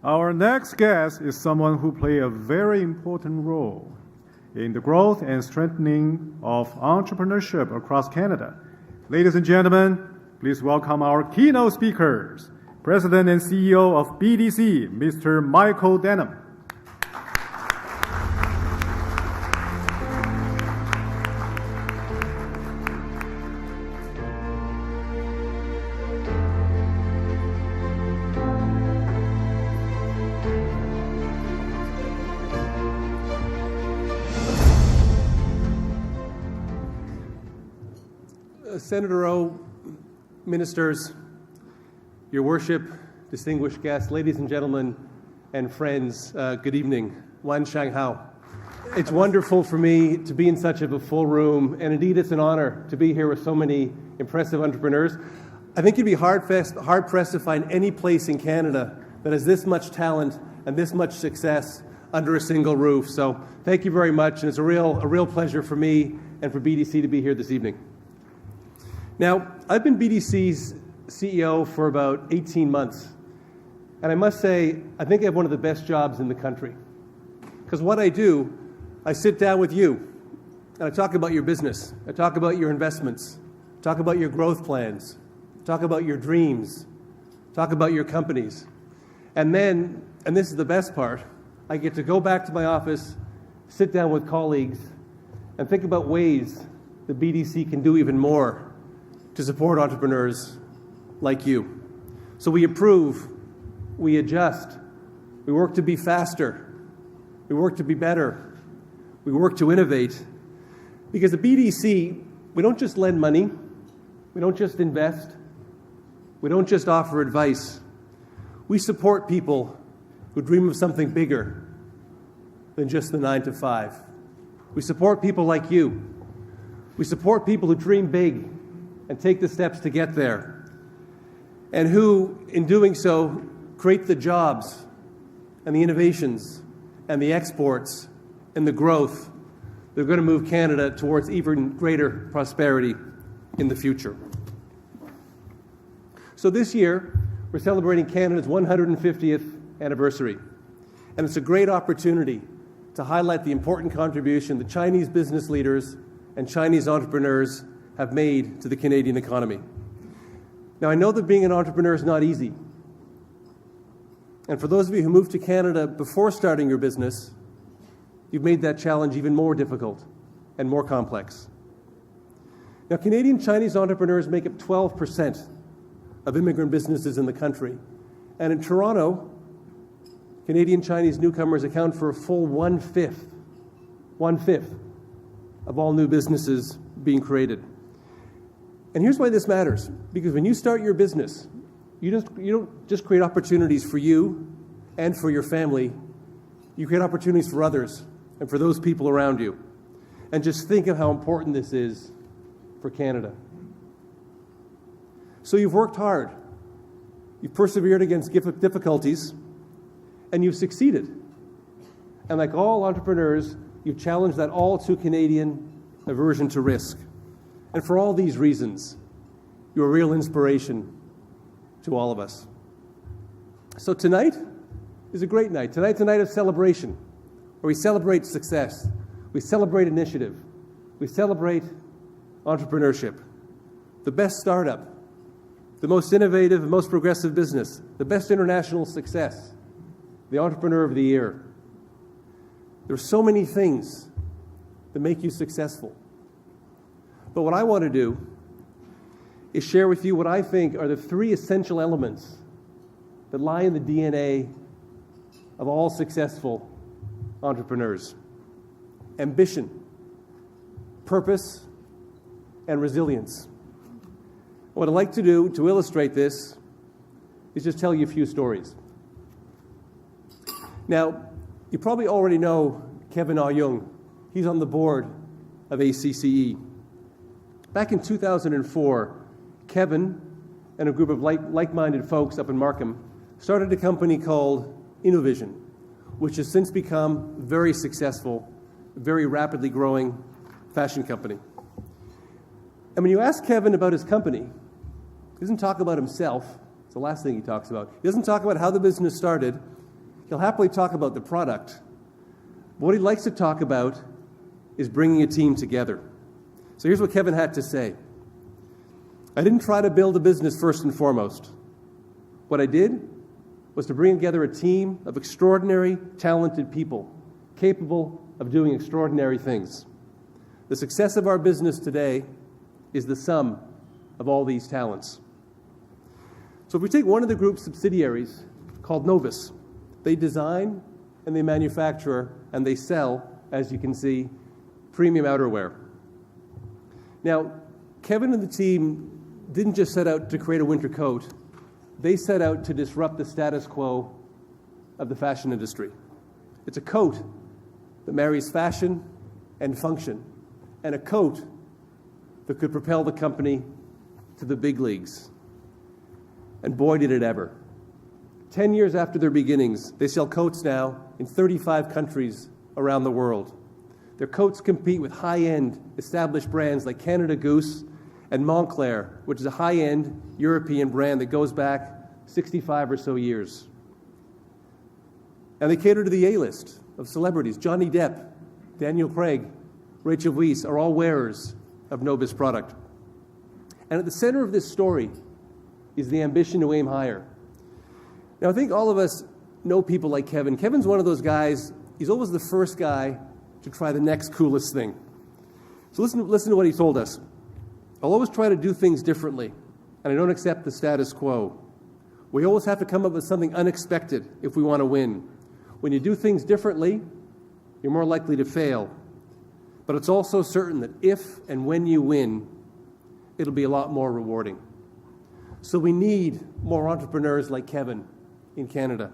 Our next guest is someone who plays a very important role in the growth and strengthening of entrepreneurship across Canada. Ladies and gentlemen, please welcome our keynote speakers, President and CEO of BDC, Mr. Michael Denham. Senator O, ministers, your worship, distinguished guests, ladies and gentlemen, and friends, good evening. Wan Shang Hao. It's wonderful for me to be in such a full room, and indeed it's an honor to be here with so many impressive entrepreneurs. I think you'd be hard-pressed to find any place in Canada that has this much talent and this much success under a single roof. So thank you very much, and it's a real pleasure for me and for BDC to be here this evening. Now, I've been BDC's CEO for about 18 months, and I must say, I think I have one of the best jobs in the country. Because what I do, I sit down with you, and I talk about your business, I talk about your investments, talk about your growth plans, talk about your dreams, talk about your companies. And then, and this is the best part, I get to go back to my office, sit down with colleagues, and think about ways the BDC can do even more to support entrepreneurs like you. So we improve, we adjust, we work to be faster, we work to be better, we work to innovate. Because at BDC, we don't just lend money, we don't just invest, we don't just offer advice. We support people who dream of something bigger than just the 9 to 5. We support people like you. We support people who dream big and take the steps to get there, and who, in doing so, create the jobs and the innovations and the exports and the growth that are going to move Canada towards even greater prosperity in the future. So this year, we're celebrating Canada's 150th anniversary, and it's a great opportunity to highlight the important contribution that Chinese business leaders and Chinese entrepreneurs have made to the Canadian economy. Now, I know that being an entrepreneur is not easy. And for those of you who moved to Canada before starting your business, you've made that challenge even more difficult and more complex. Now, Canadian Chinese entrepreneurs make up 12% of immigrant businesses in the country. And in Toronto, Canadian Chinese newcomers account for a full one-fifth of all new businesses being created. And here's why this matters. Because when you start your business, you don't just create opportunities for you and for your family. You create opportunities for others and for those people around you. And just think of how important this is for Canada. So you've worked hard. You've persevered against difficulties, and you've succeeded. And like all entrepreneurs, you've challenged that all too Canadian aversion to risk. And for all these reasons, you're a real inspiration to all of us. So tonight is a great night. Tonight's a night of celebration, where we celebrate success, we celebrate initiative, we celebrate entrepreneurship, the best startup, the most innovative and most progressive business, the best international success, the entrepreneur of the year. There are so many things that make you successful. But what I want to do is share with you what I think are the 3 essential elements that lie in the DNA of all successful entrepreneurs: ambition, purpose, and resilience. What I'd like to do to illustrate this is just tell you a few stories. Now, you probably already know Kevin Ah-Young. He's on the board of ACCE. Back in 2004, Kevin and a group of like-minded folks up in Markham started a company called Innovision, which has since become very successful, very rapidly growing fashion company. And when you ask Kevin about his company, he doesn't talk about himself. It's the last thing he talks about. He doesn't talk about how the business started. He'll happily talk about the product. But what he likes to talk about is bringing a team together. So here's what Kevin had to say. I didn't try to build a business first and foremost. What I did was to bring together a team of extraordinary, talented people, capable of doing extraordinary things. The success of our business today is the sum of all these talents. So if we take one of the group's subsidiaries called Novus, they design and they manufacture and they sell, as you can see, premium outerwear. Now, Kevin and the team didn't just set out to create a winter coat. They set out to disrupt the status quo of the fashion industry. It's a coat that marries fashion and function, and a coat that could propel the company to the big leagues. And boy, did it ever. 10 years after their beginnings, they sell coats now in 35 countries around the world. Their coats compete with high-end established brands like Canada Goose and Montclair, which is a high-end European brand that goes back 65 or so years. And they cater to the A-list of celebrities. Johnny Depp, Daniel Craig, Rachel Weisz are all wearers of Novus product. And at the center of this story is the ambition to aim higher. Now, I think all of us know people like Kevin. Kevin's one of those guys, he's always the first guy to try the next coolest thing. So listen to what he told us. I'll always try to do things differently, and I don't accept the status quo. We always have to come up with something unexpected if we want to win. When you do things differently, you're more likely to fail. But it's also certain that if and when you win, it'll be a lot more rewarding. So we need more entrepreneurs like Kevin in Canada.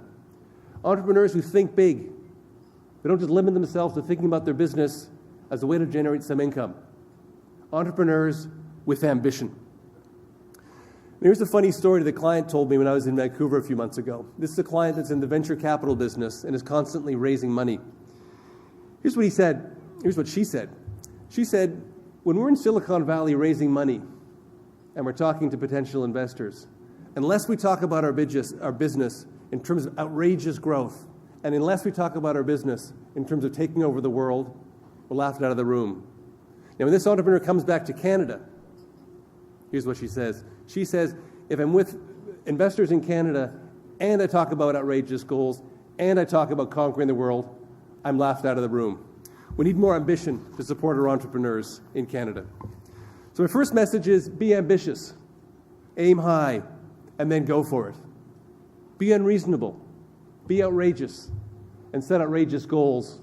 Entrepreneurs who think big. They don't just limit themselves to thinking about their business as a way to generate some income. Entrepreneurs with ambition. And here's a funny story that the client told me when I was in Vancouver a few months ago. This is a client that's in the venture capital business and is constantly raising money. Here's what he said. Here's what she said. She said, when we're in Silicon Valley raising money and we're talking to potential investors, unless we talk about our business in terms of outrageous growth, and unless we talk about our business in terms of taking over the world, we're laughed out of the room. Now, when this entrepreneur comes back to Canada, here's what she says. She says, if I'm with investors in Canada and I talk about outrageous goals and I talk about conquering the world, I'm laughed out of the room. We need more ambition to support our entrepreneurs in Canada. So my first message is be ambitious, aim high, and then go for it. Be unreasonable, be outrageous, and set outrageous goals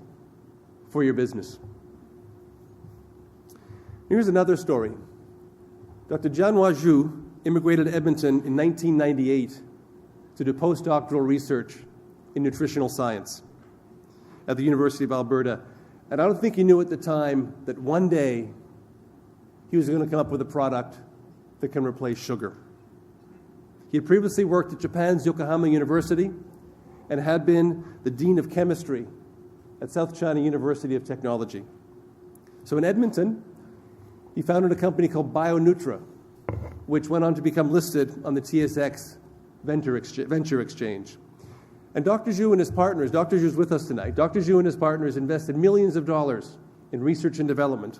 for your business. Here's another story. Dr. John Waju immigrated to Edmonton in 1998 to do postdoctoral research in nutritional science at the University of Alberta. And I don't think he knew at the time that one day he was going to come up with a product that can replace sugar. He had previously worked at Japan's Yokohama University and had been the Dean of Chemistry at South China University of Technology. So in Edmonton, he founded a company called BioNutra, which went on to become listed on the TSX Venture Exchange. And Dr. Zhu and his partners, Dr. Zhu is with us tonight, Dr. Zhu and his partners invested millions of dollars in research and development,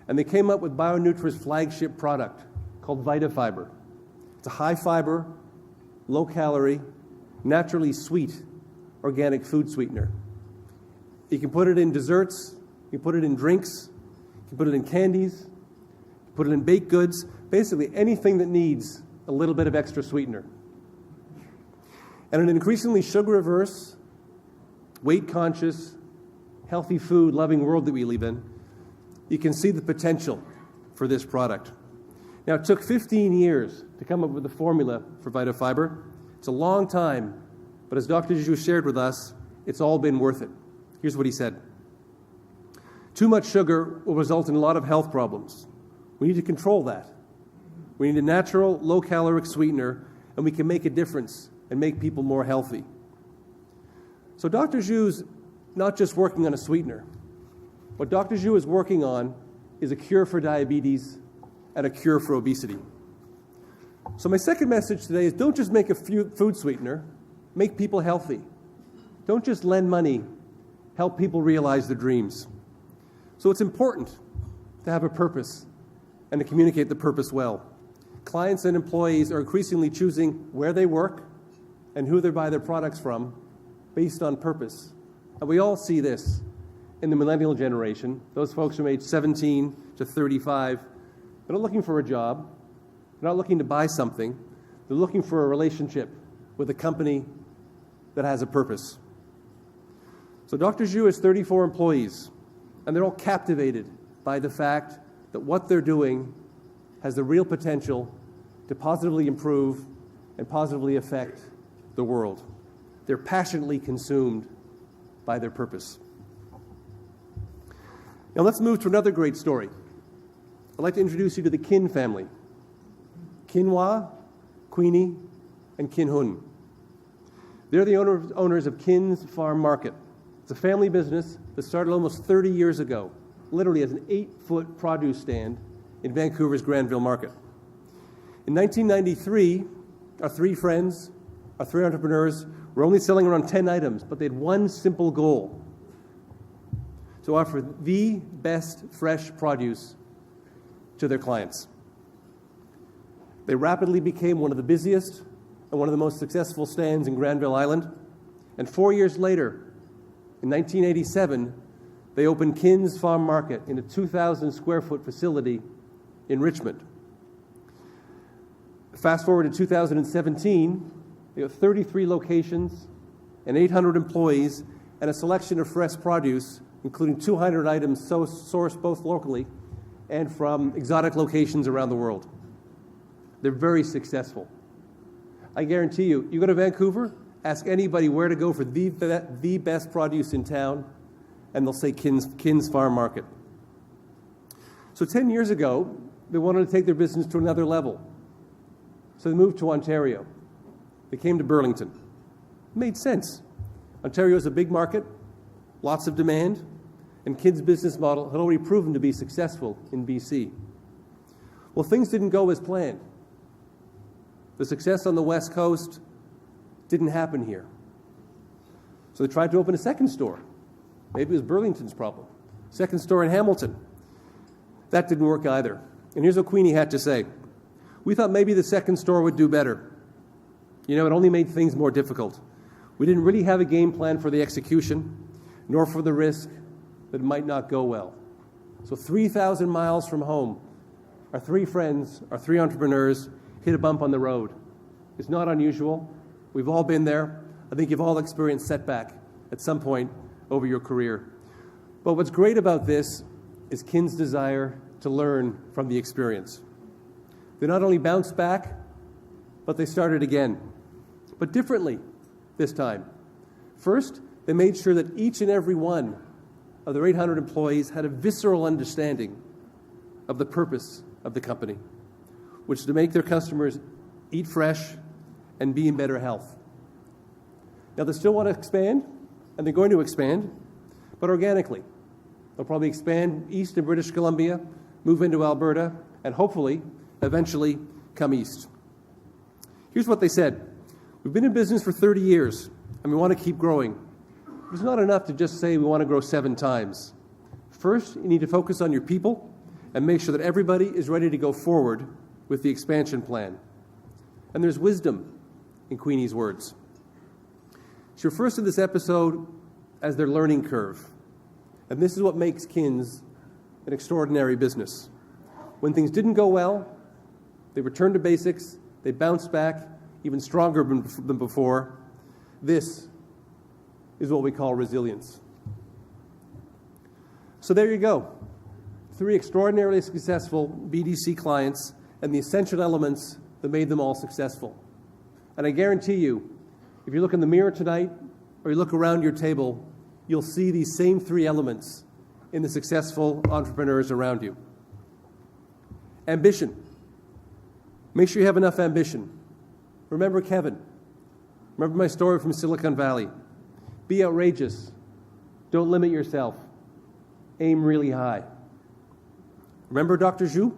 and they came up with BioNutra's flagship product called VitaFiber. It's a high-fiber, low-calorie, naturally sweet organic food sweetener. You can put it in desserts, you can put it in drinks, you can put it in candies, you can put it in baked goods, basically anything that needs a little bit of extra sweetener. And in an increasingly sugar-averse, weight-conscious, healthy food-loving world that we live in, you can see the potential for this product. Now, it took 15 years to come up with the formula for VitaFiber. It's a long time, but as Dr. Zhu shared with us, it's all been worth it. Here's what he said. Too much sugar will result in a lot of health problems. We need to control that. We need a natural, low-caloric sweetener, and we can make a difference and make people more healthy. So Dr. Zhu's not just working on a sweetener. What Dr. Zhu is working on is a cure for diabetes and a cure for obesity. So my second message today is don't just make a food sweetener, make people healthy. Don't just lend money, help people realize their dreams. So it's important to have a purpose and to communicate the purpose well. Clients and employees are increasingly choosing where they work and who they buy their products from based on purpose. And we all see this in the millennial generation, those folks from age 17 to 35. They're not looking for a job. They're not looking to buy something. They're looking for a relationship with a company that has a purpose. So Dr. Zhu has 34 employees, and they're all captivated by the fact that what they're doing has the real potential to positively improve and positively affect the world. They're passionately consumed by their purpose. Now let's move to another great story. I'd like to introduce you to the Kin family. Kinhwa, Queenie, and Kin Hun. They're the owners of Kin's Farm Market. It's a family business that started almost 30 years ago, literally as an 8-foot produce stand in Vancouver's Granville Market. In 1993, our three friends, our three entrepreneurs, were only selling around 10 items, but they had one simple goal: to offer the best fresh produce to their clients. They rapidly became one of the busiest and one of the most successful stands in Granville Island. And 4 years later, in 1987, they opened Kin's Farm Market in a 2,000 square foot facility in Richmond. Fast forward to 2017, they have 33 locations and 800 employees and a selection of fresh produce, including 200 items sourced both locally and from exotic locations around the world. They're very successful. I guarantee you, you go to Vancouver, ask anybody where to go for the best produce in town, and they'll say Kin's Farm Market. So 10 years ago, they wanted to take their business to another level. So they moved to Ontario. They came to Burlington. It made sense. Ontario is a big market, lots of demand, and Kin's business model had already proven to be successful in BC. Well, things didn't go as planned. The success on the West Coast didn't happen here. So they tried to open a second store. Maybe it was Burlington's problem. Second store in Hamilton. That didn't work either. And here's what Queenie had to say. We thought maybe the second store would do better. You know, it only made things more difficult. We didn't really have a game plan for the execution, nor for the risk that it might not go well. So 3,000 miles from home, our three friends, our three entrepreneurs, hit a bump on the road. It's not unusual. We've all been there. I think you've all experienced setback at some point over your career. But what's great about this is Kin's desire to learn from the experience. They not only bounced back, but they started again, but differently this time. First, they made sure that each and every one of their 800 employees had a visceral understanding of the purpose of the company, which is to make their customers eat fresh and be in better health. Now, they still want to expand, and they're going to expand, but organically. They'll probably expand east in British Columbia, move into Alberta, and hopefully, eventually, come east. Here's what they said. We've been in business for 30 years, and we want to keep growing. It's not enough to just say we want to grow 7 times. First, you need to focus on your people and make sure that everybody is ready to go forward with the expansion plan. And there's wisdom in Queenie's words. She refers to this episode as their learning curve. And this is what makes Kin's an extraordinary business. When things didn't go well, they returned to basics, they bounced back even stronger than before. This is what we call resilience. So there you go. 3 extraordinarily successful BDC clients and the essential elements that made them all successful. And I guarantee you, if you look in the mirror tonight or you look around your table, you'll see these same 3 elements in the successful entrepreneurs around you. Ambition. Make sure you have enough ambition. Remember Kevin. Remember my story from Silicon Valley. Be outrageous. Don't limit yourself. Aim really high. Remember Dr. Zhu?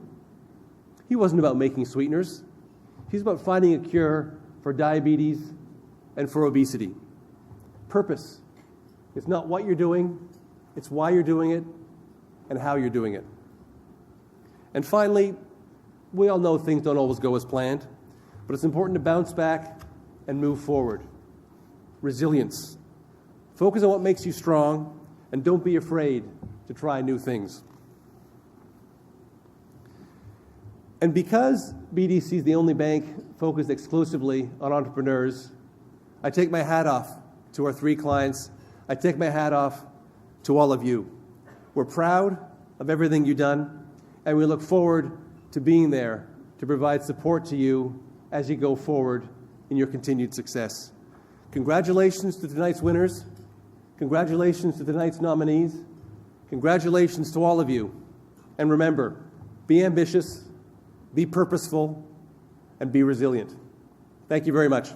He wasn't about making sweeteners. He's about finding a cure for diabetes and for obesity. purpose. It's not what you're doing, it's why you're doing it and how you're doing it. And finally, we all know things don't always go as planned, but it's important to bounce back and move forward. Resilience. Focus on what makes you strong, and don't be afraid to try new things. And because BDC is the only bank focused exclusively on entrepreneurs, I take my hat off to our 3 clients. I take my hat off to all of you. We're proud of everything you've done, and we look forward to being there to provide support to you as you go forward in your continued success. Congratulations to tonight's winners. Congratulations to tonight's nominees. Congratulations to all of you. And remember, be ambitious, be purposeful, and be resilient. Thank you very much.